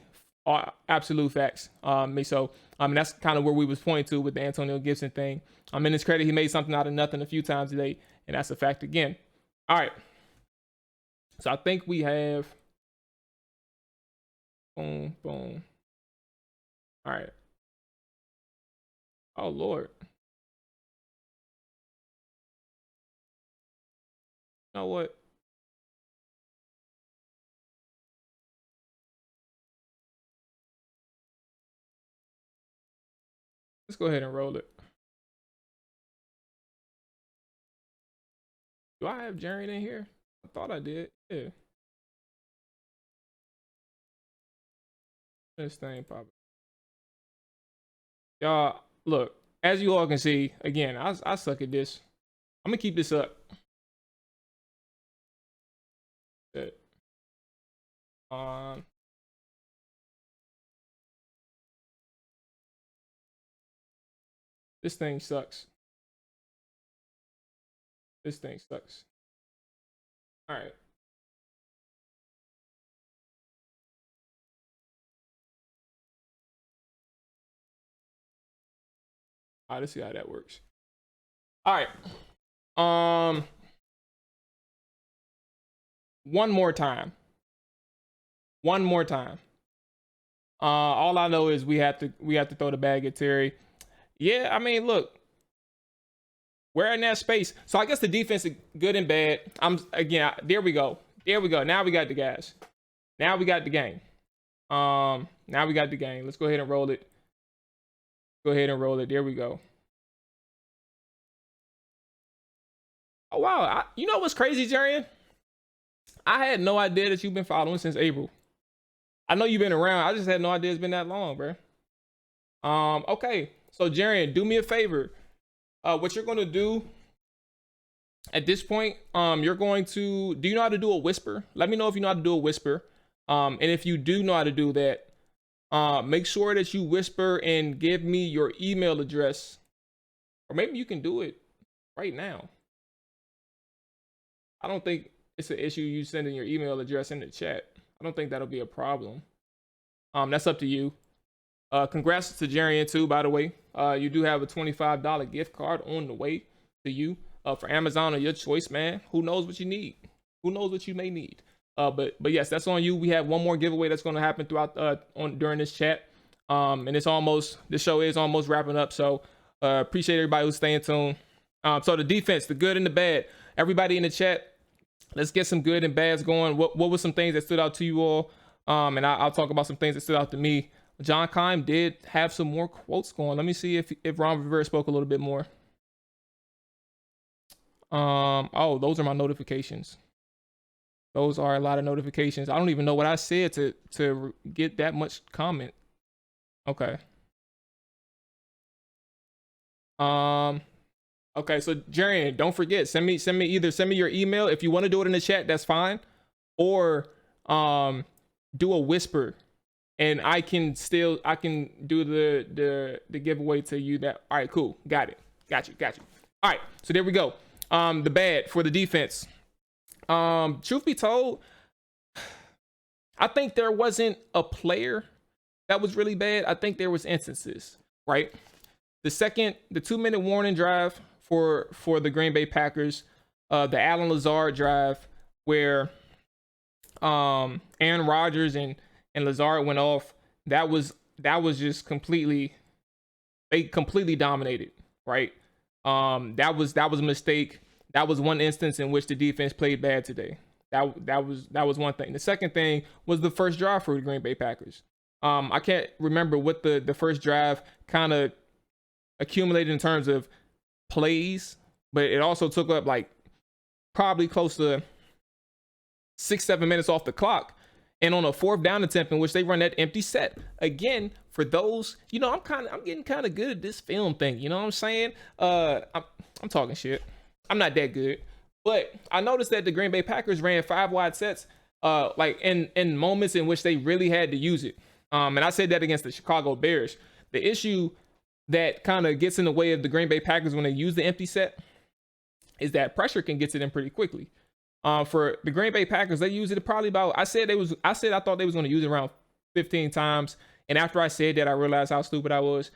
Speaker 2: facts. So that's kind of where we was pointing to with the Antonio Gibson thing. In his credit, he made something out of nothing a few times today, and that's a fact again. All right. So I think we have boom. All right. Oh Lord. You know what? Let's go ahead and roll it. Do I have Jared in here? I thought I did. Yeah. This thing popping. Y'all, look, as you all can see, again, I suck at this. I'm gonna keep this up. Good. This thing sucks. This thing sucks. All right. All right, let's see how that works. All right. One more time. All I know is we have to throw the bag at Terry. Yeah, I mean, look, we're in that space. So I guess the defense is good and bad. There we go. Now we got the guys. Now we got the game. Let's go ahead and roll it. There we go. Oh wow. You know what's crazy, Jarian? I had no idea that you've been following since April. I know you've been around. I just had no idea it's been that long, bro. Okay. So Jarian, do me a favor. What you're gonna do at this point, you're going to, do you know how to do a whisper? Let me know if you know how to do a whisper. And if you do know how to do that, make sure that you whisper and give me your email address, or maybe you can do it right now. I don't think it's an issue you sending your email address in the chat. I don't think that'll be a problem. That's up to you. Congrats to Jarian too, by the way. You do have a $25 gift card on the way to you for Amazon or your choice, man. Who knows what you need? Who knows what you may need? But yes, that's on you. We have one more giveaway that's going to happen throughout during this chat. And the show is almost wrapping up. So appreciate everybody who's staying tuned. So the defense, the good and the bad. Everybody in the chat, let's get some good and bads going. What were some things that stood out to you all? And I'll talk about some things that stood out to me. John Keim did have some more quotes going. Let me see if Ron Rivera spoke a little bit more. Oh, those are my notifications. Those are a lot of notifications. I don't even know what I said to get that much comment. Okay. Okay, so Jarian, don't forget, send me your email. If you want to do it in the chat, that's fine. Or do a whisper, and I can do the giveaway to you. That all right, cool. Got you. All right, so there we go. The bad for the defense. Truth be told, I think there wasn't a player that was really bad. I think there was instances, right? The 2-minute warning drive for the Green Bay Packers, the Allen Lazard drive where Aaron Rodgers and Lazard went off. That was just they completely dominated, right? That was a mistake. That was one instance in which the defense played bad today. That was one thing. The second thing was the first drive for the Green Bay Packers. I can't remember what the first drive kind of accumulated in terms of plays, but it also took up like probably close to 6-7 minutes off the clock. And on a 4th down attempt in which they run that empty set again, for those, I'm getting kind of good at this film thing. You know what I'm saying? I'm talking shit. I'm not that good, but I noticed that the Green Bay Packers ran 5 wide sets, like in moments in which they really had to use it. And I said that against the Chicago Bears. The issue that kind of gets in the way of the Green Bay Packers when they use the empty set is that pressure can get to them pretty quickly. For the Green Bay Packers, they use it probably about, I thought they was going to use it around 15 times. And after I said that, I realized how stupid I was.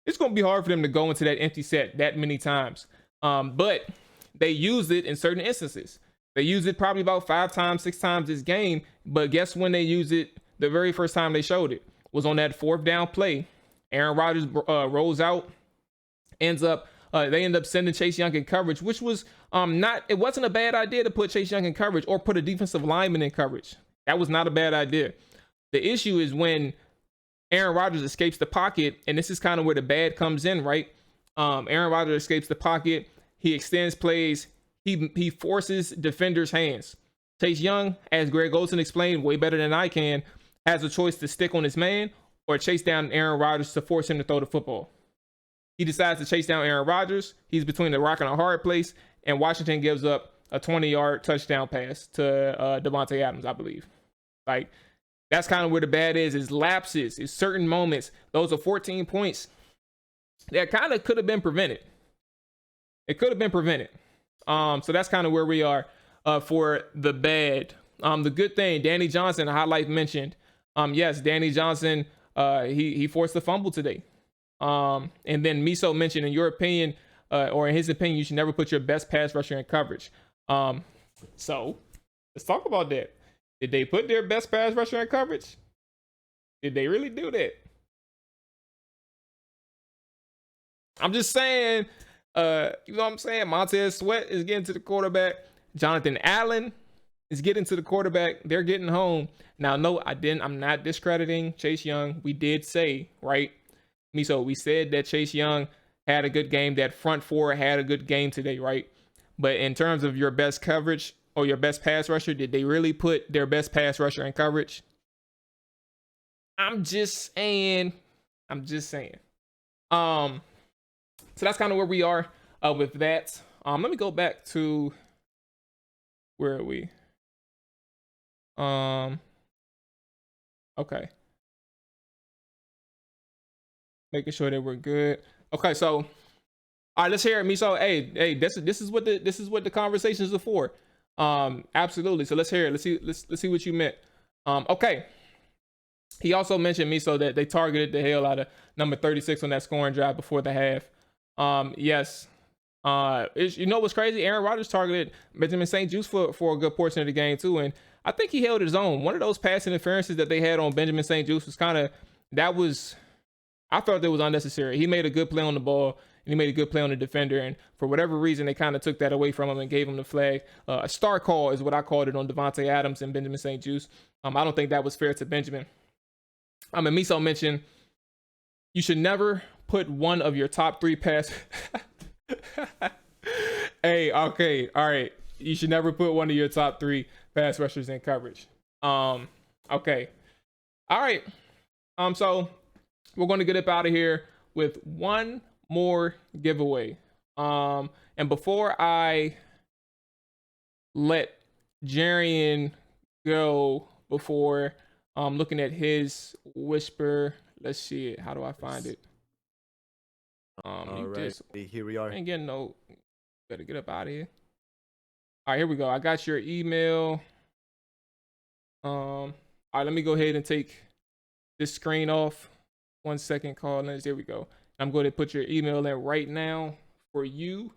Speaker 2: It's going to be hard for them to go into that empty set that many times. But they use it in certain instances. They use it probably about 5 times, 6 times this game. But guess when they use it? The very first time they showed it was on that 4th down play. Aaron Rodgers rolls out, they end up sending Chase Young in coverage, which was it wasn't a bad idea to put Chase Young in coverage or put a defensive lineman in coverage. That was not a bad idea. The issue is when Aaron Rodgers escapes the pocket, and this is kind of where the bad comes in, right? Aaron Rodgers escapes the pocket, he extends plays, he forces defenders' hands. Chase Young, as Greg Olsen explained way better than I can, has a choice to stick on his man or chase down Aaron Rodgers to force him to throw the football. He decides to chase down Aaron Rodgers. He's between the rock and a hard place, and Washington gives up a 20-yard touchdown pass to Devontae Adams, I believe. Like, that's kind of where the bad is lapses, is certain moments. Those are 14 points that kind of could have been prevented. It could have been prevented. So that's kind of where we are for the bad. The good thing, Danny Johnson, highlight mentioned. Yes, Danny Johnson, he forced a fumble today. And then Miso mentioned, in your opinion, or in his opinion, you should never put your best pass rusher in coverage. So let's talk about that. Did they put their best pass rusher in coverage? Did they really do that? I'm just saying, you know what I'm saying? Montez Sweat is getting to the quarterback. Jonathan Allen is getting to the quarterback. They're getting home. Now, no, I'm not discrediting Chase Young. We did say, right? Miso, we said that Chase Young had a good game. That front four had a good game today, right? But in terms of your best coverage or your best pass rusher, did they really put their best pass rusher in coverage? I'm just saying. So that's kind of where we are with that. Let me go back to, where are we? Okay. Making sure that we're good. Okay, so all right, let's hear it, Miso. Hey, this is what the conversations are for. Absolutely. So let's hear it. Let's see what you meant. Okay. He also mentioned, Miso, that they targeted the hell out of number 36 on that scoring drive before the half. Yes. You know what's crazy? Aaron Rodgers targeted Benjamin St-Juste for a good portion of the game too, and I think he held his own. One of those pass interferences that they had on Benjamin St-Juste was I thought that was unnecessary. He made a good play on the ball, and he made a good play on the defender, and for whatever reason, they kind of took that away from him and gave him the flag. A star call is what I called it on Devontae Adams and Benjamin St-Juste. I don't think that was fair to Benjamin. And Miso mentioned you should never put one of your top three pass. Hey, okay, all right. You should never put one of your top three pass rushers in coverage. Okay, all right. So we're going to get up out of here with one more giveaway. And before I let Jarian go, before looking at his whisper, let's see it. How do I find it?
Speaker 4: All right, here we are.
Speaker 2: Ain't getting no. Better get up out of here. All right, here we go. I got your email. All right, let me go ahead and take this screen off. 1 second, Collins. There we go. I'm going to put your email in right now for you.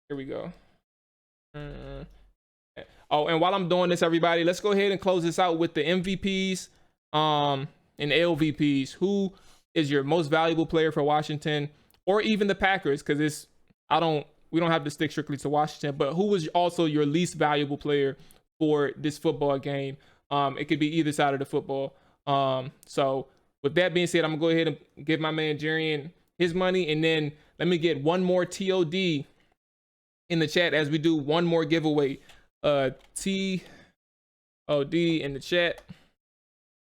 Speaker 2: Here we go. Oh, and while I'm doing this, everybody, let's go ahead and close this out with the MVPs and LVPs. Who is your most valuable player for Washington, or even the Packers? Because we don't have to stick strictly to Washington, but who was also your least valuable player for this football game? It could be either side of the football. So with that being said, I'm gonna go ahead and give my man Jarian his money, and then let me get one more TOD in the chat as we do one more giveaway. TOD in the chat,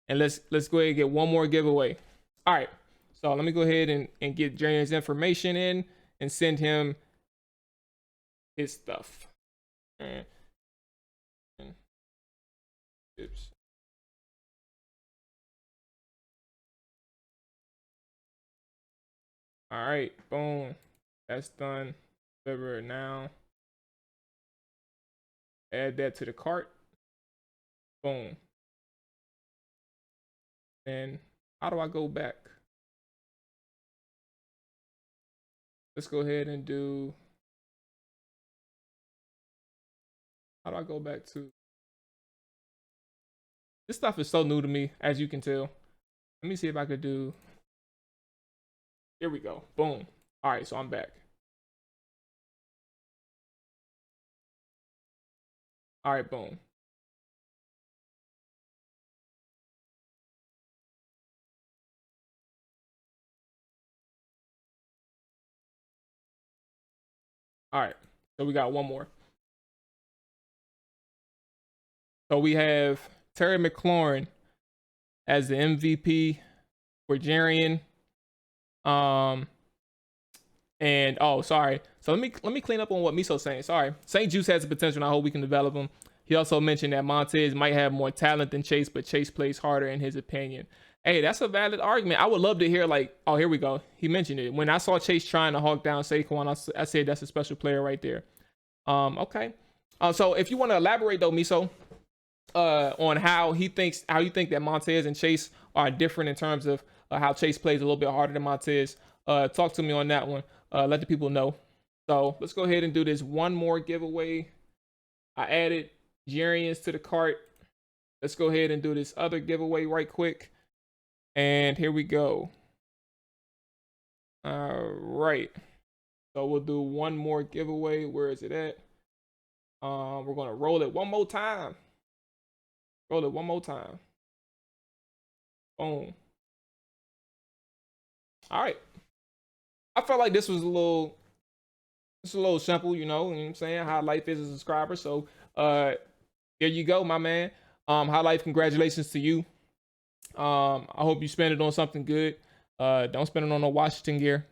Speaker 2: and let's go ahead and get one more giveaway. All right, so let me go ahead and get Jarian's information in and send him his stuff. Oops. All right, boom. That's done. Deliver it now. Add that to the cart. Boom. And how do I go back? Let's go ahead and do. How do I go back to? This stuff is so new to me, as you can tell. Let me see if I could do. Here we go. Boom. All right, so I'm back. All right, boom. All right, so we got one more. So we have Terry McLaurin as the MVP for Jarian. And oh, sorry. So let me clean up on what Miso's saying. Sorry. St-Juste has the potential, and I hope we can develop him. He also mentioned that Montez might have more talent than Chase, but Chase plays harder in his opinion. Hey, that's a valid argument. I would love to hear, like, oh, here we go. He mentioned it. When I saw Chase trying to hawk down Saquon, I said that's a special player right there. Okay. So if you want to elaborate though, Miso, on how you think that Montez and Chase are different in terms of how Chase plays a little bit harder than Montez. Talk to me on that one. Let the people know. So let's go ahead and do this one more giveaway. I added Jarians to the cart. Let's go ahead and do this other giveaway right quick. And here we go. All right. So we'll do one more giveaway. Where is it at? We're going to roll it one more time. Roll it one more time. Boom. All right. I felt like this was a little simple, you know what I'm saying? How life is as a subscriber. So there you go, my man. High Life, congratulations to you. I hope you spend it on something good. Don't spend it on no Washington gear.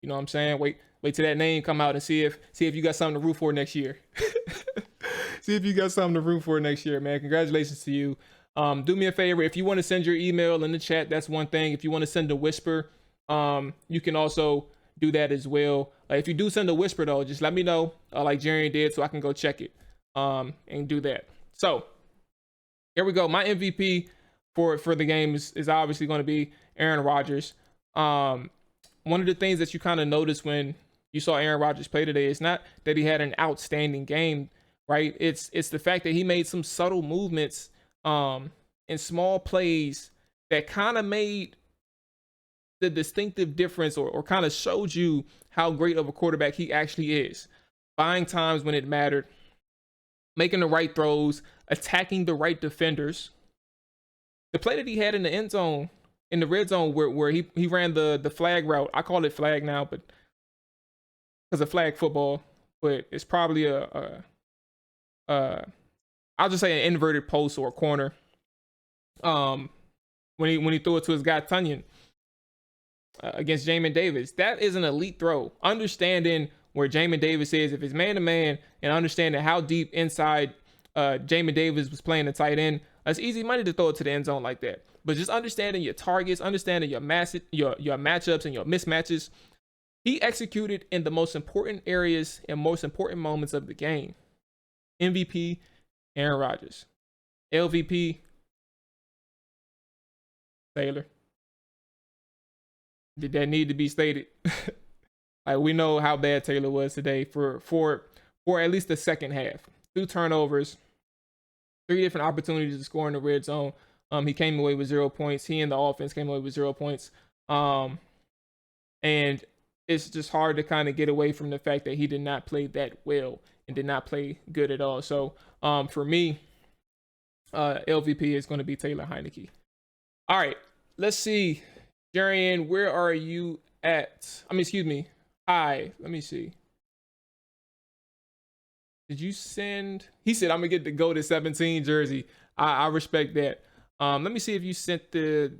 Speaker 2: You know what I'm saying? Wait till that name come out and see if you got something to root for next year. See if you got something to root for next year, man. Congratulations to you. Do me a favor. If you want to send your email in the chat, that's one thing. If you want to send a whisper, you can also do that as well. If you do send a whisper though, just let me know, like Jerry did, so I can go check it and do that. So here we go. My MVP for the game is obviously going to be Aaron Rodgers. One of the things that you kind of noticed when you saw Aaron Rodgers play today is not that he had an outstanding game, right? It's the fact that he made some subtle movements in small plays that kind of made the distinctive difference or kind of showed you how great of a quarterback he actually is. Buying times when it mattered, making the right throws, attacking the right defenders. The play that he had in the end zone, in the red zone, where he ran the flag route. I call it flag now, but because of flag football, but it's probably I'll just say an inverted post or a corner. When he threw it to his guy Tunyon against Jamin Davis, that is an elite throw. Understanding where Jamin Davis is, if it's man to man, and understanding how deep inside Jamin Davis was playing the tight end, it's easy money to throw it to the end zone like that. But just understanding your targets, understanding your matchups and your mismatches, he executed in the most important areas and most important moments of the game. MVP, Aaron Rodgers. LVP, Taylor. Did that need to be stated? Like, we know how bad Taylor was today for at least the second half. 2 turnovers, 3 different opportunities to score in the red zone. He came away with 0 points. He and the offense came away with 0 points. And it's just hard to kind of get away from the fact that he did not play that well and did not play good at all. So for me, LVP is going to be Taylor Heineke. All right, let's see. Jarian, where are you at? Excuse me. Hi, let me see. Did you send? He said, I'm going to get the Go to 17 jersey. I respect that. Let me see if you sent the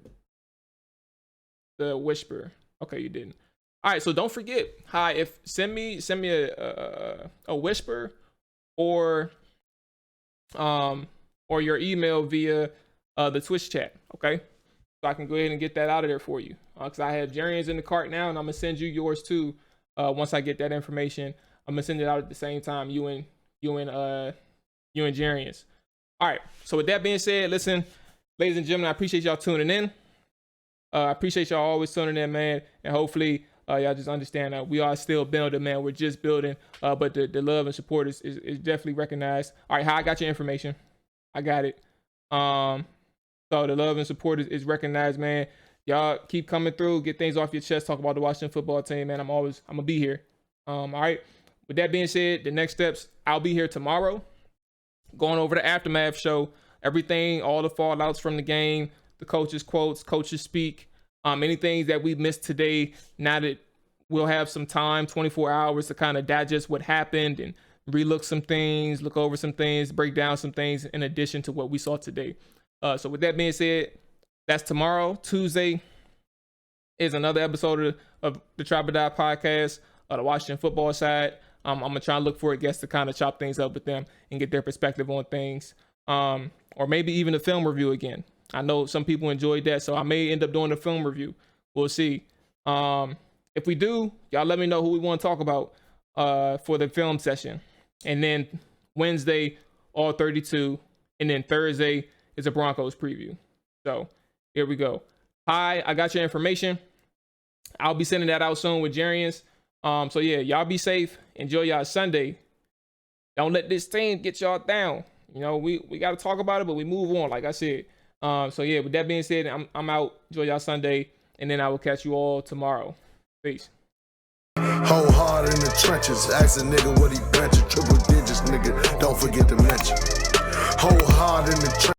Speaker 2: whisper. Okay, you didn't. All right, so don't forget. Hi, if send me a whisper or your email via the Twitch chat. Okay, so I can go ahead and get that out of there for you. Because I have Jarian's in the cart now, and I'm gonna send you yours too. Once I get that information, I'm gonna send it out at the same time. You and Jarian's. All right. So with that being said, listen, ladies and gentlemen, I appreciate y'all tuning in. I appreciate y'all always tuning in, man, and hopefully y'all just understand that we are still building, man. We're just building, but the love and support is definitely recognized. All right, I got your information. I got it. So the love and support is recognized, man. Y'all keep coming through, get things off your chest, talk about the Washington football team, man. I'm gonna be here. All right. With that being said, the next steps, I'll be here tomorrow, going over the aftermath show, everything, all the fallouts from the game, the coaches' quotes, coaches speak, anything that we missed today. Now that we'll have some time, 24 hours to kind of digest what happened and relook some things, look over some things, break down some things in addition to what we saw today. So with that being said, that's tomorrow. Tuesday is another episode of the Trap or Die podcast, the Washington football side. I'm going to try and look for a guest to kind of chop things up with them and get their perspective on things. Or maybe even a film review again. I know some people enjoyed that, so I may end up doing a film review. We'll see. If we do, y'all let me know who we want to talk about for the film session. And then Wednesday, all 32. And then Thursday is a Broncos preview. So here we go. Hi, I got your information. I'll be sending that out soon with Jarians. So yeah, y'all be safe. Enjoy y'all Sunday. Don't let this team get y'all down. You know, we got to talk about it, but we move on, like I said. So yeah, with that being said, I'm out. Enjoy y'all Sunday, and then I will catch you all tomorrow. Peace.
Speaker 1: Whole hard in the trenches. Ask a nigga what he benching. Triple digits, nigga. Don't forget to mention. Whole hard in the trenches.